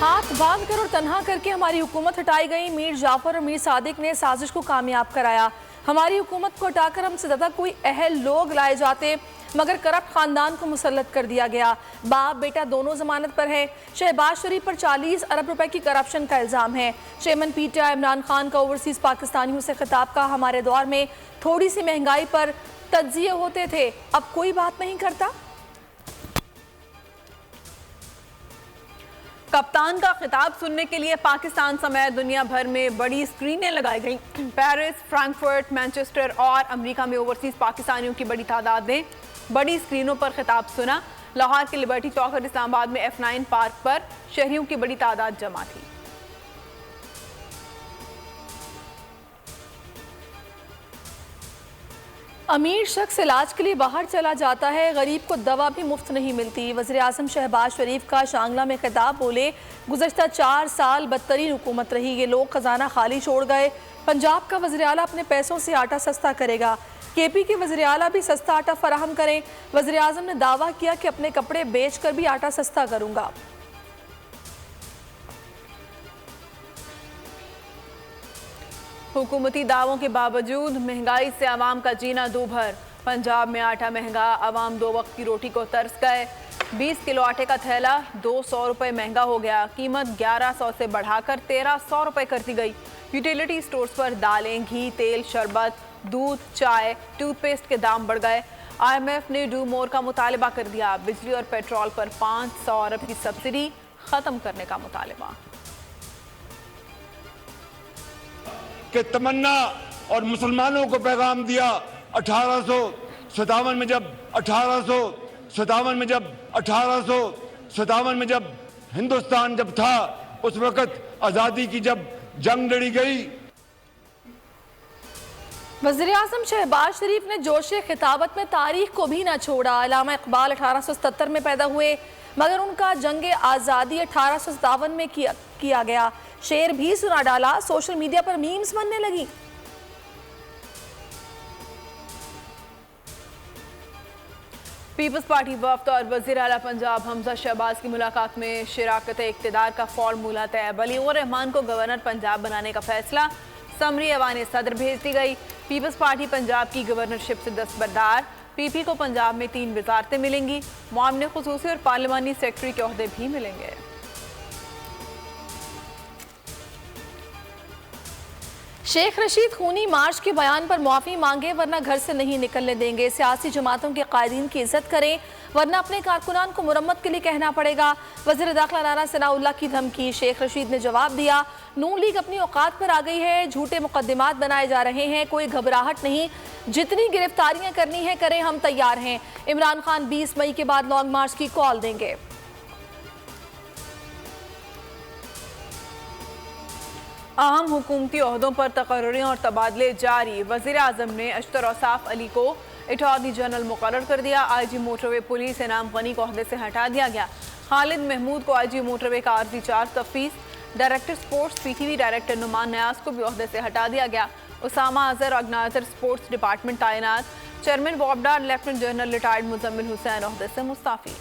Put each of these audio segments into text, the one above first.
ہاتھ باندھ کر اور تنہا کر کے ہماری حکومت ہٹائی گئی۔ میر جعفر اور میر صادق نے سازش کو کامیاب کرایا۔ ہماری حکومت کو ہٹا کر ہم سے زیادہ کوئی اہل لوگ لائے جاتے، مگر کرپٹ خاندان کو مسلط کر دیا گیا۔ باپ بیٹا دونوں ضمانت پر ہے۔ شہباز شریف پر 40 ارب روپے کی کرپشن کا الزام ہے۔ Chairman P T I Imran Khan کا اوورسیز پاکستانیوں سے خطاب کا ہمارے دور میں تھوڑی سی مہنگائی پر تجزیے ہوتے تھے، اب کوئی بات نہیں کرتا۔ کپتان کا خطاب سننے کے لیے پاکستان سمیت دنیا بھر میں بڑی اسکرینیں لگائی گئیں۔ پیرس، فرینکفرٹ، مانچسٹر اور امریکہ میں اوورسیز پاکستانیوں کی بڑی تعداد نے بڑی اسکرینوں پر خطاب سنا۔ لاہور کے لبرٹی چوک اور اسلام آباد میں F9 پارک پر شہریوں کی بڑی تعداد جمع تھی۔ امیر شخص علاج کے لیے باہر چلا جاتا ہے، غریب کو دوا بھی مفت نہیں ملتی۔ وزیراعظم شہباز شریف کا شانگلہ میں خطاب، بولے گزشتہ 4 سال بدترین حکومت رہی، یہ لوگ خزانہ خالی چھوڑ گئے۔ پنجاب کا وزیراعلیٰ اپنے پیسوں سے آٹا سستا کرے گا، کے پی کے وزیراعلیٰ بھی سستا آٹا فراہم کریں۔ وزیراعظم نے دعویٰ کیا کہ اپنے کپڑے بیچ کر بھی آٹا سستا کروں گا۔ حکومتی دعووں کے باوجود مہنگائی سے عوام کا جینا دوبھر۔ پنجاب میں آٹا مہنگا، عوام 2 وقت کی روٹی کو ترس گئے۔ 20 کلو آٹے کا تھیلا 200 روپے مہنگا ہو گیا، قیمت 1100 سے بڑھا کر 1300 روپے کر دی گئی۔ یوٹیلیٹی سٹورز پر دالیں، گھی، تیل، شربت، دودھ، چائے، ٹوتھ پیسٹ کے دام بڑھ گئے۔ IMF نے ڈو مور کا مطالبہ کر دیا، بجلی اور پیٹرول پر 500 ارب کی سبسڈی ختم کرنے کا مطالبہ۔ کہ تمنا اور مسلمانوں کو پیغام دیا 1857 میں جب ہندوستان جب تھا، اس وقت آزادی کی جب جنگ لڑی گئی۔ وزیراعظم شہباز شریف نے جوش خطابت میں تاریخ کو بھی نہ چھوڑا۔ علامہ اقبال 1877 میں پیدا ہوئے، مگر ان کا جنگ آزادی 1857 میں کیا گیا۔ شعر بھی سنا ڈالا، سوشل میڈیا پر میمز بننے لگی۔ پیپلز پارٹی وفد اور وزیر اعلیٰ پنجاب حمزہ شہباز کی ملاقات میں شراکت اقتدار کا فارمولہ طے۔ ولی الرحمان کو گورنر پنجاب بنانے کا فیصلہ، سمری ایوان صدر بھیج دی گئی۔ پیپلز پارٹی پنجاب کی گورنرشپ سے دستبردار۔ پی پی کو پنجاب میں 3 وزارتیں ملیں گی، معاون خصوصی اور پارلیمانی سیکرٹری کے عہدے بھی ملیں گے۔ شیخ رشید خونی مارچ کے بیان پر معافی مانگے، ورنہ گھر سے نہیں نکلنے دیں گے۔ سیاسی جماعتوں کے قائدین کی عزت کریں، ورنہ اپنے کارکنان کو مرمت کے لیے کہنا پڑے گا۔ وزیر داخلہ رانا ثناء اللہ کی دھمکی، شیخ رشید نے جواب دیا، نون لیگ اپنی اوقات پر آ گئی ہے، جھوٹے مقدمات بنائے جا رہے ہیں، کوئی گھبراہٹ نہیں، جتنی گرفتاریاں کرنی ہیں کریں، ہم تیار ہیں۔ عمران خان 20 مئی کے بعد لانگ مارچ کی کال دیں گے۔ اہم حکومتی عہدوں پر تقرریاں اور تبادلے جاری۔ وزیر اعظم نے اشتر اوصاف علی کو اٹارنی جنرل مقرر کر دیا۔ آئی جی موٹر وے پولیس انعام غنی کو عہدے سے ہٹا دیا گیا۔ خالد محمود کو آئی جی موٹر وے کا عارضی چارج تفویض۔ Director sports P T V director Nauman Niaz کو بھی عہدے سے ہٹا دیا گیا۔ Usama Azhar organiser sports department تعینات۔ چیئرمین وابڈا lieutenant general retired Muzammil Hussain عہدے سے مستعفی۔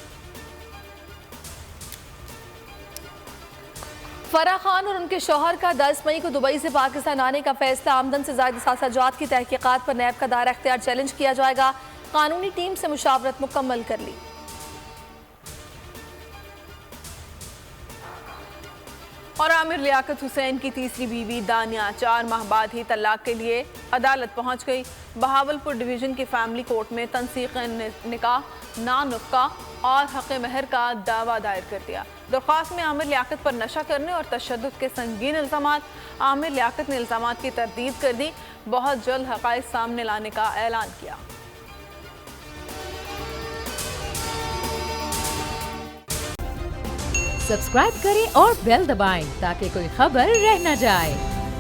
فرح خان اور ان کے شوہر کا 10 مئی کو دبئی سے پاکستان آنے کا فیصلہ۔ آمدن سے زائد اثاثہ جات کی تحقیقات پر نیب کا دائرہ اختیار چیلنج کیا جائے گا۔ قانونی ٹیم سے مشاورت مکمل کر لی۔ اور عامر لیاقت حسین کی تیسری بیوی دانیہ 4 ماہ بعد ہی طلاق کے لیے عدالت پہنچ گئی۔ بہاولپور ڈویژن کی فیملی کورٹ میں تنسیق نکاح، نانفقہ اور حق مہر کا دعویٰ دائر کر دیا۔ درخواست میں عامر لیاقت پر نشہ کرنے اور تشدد کے سنگین الزامات۔ عامر لیاقت نے الزامات کی تردید کر دی، بہت جلد حقائق سامنے لانے کا اعلان کیا۔ سبسکرائب کریں اور بیل دبائیں تاکہ کوئی خبر رہ نہ جائے۔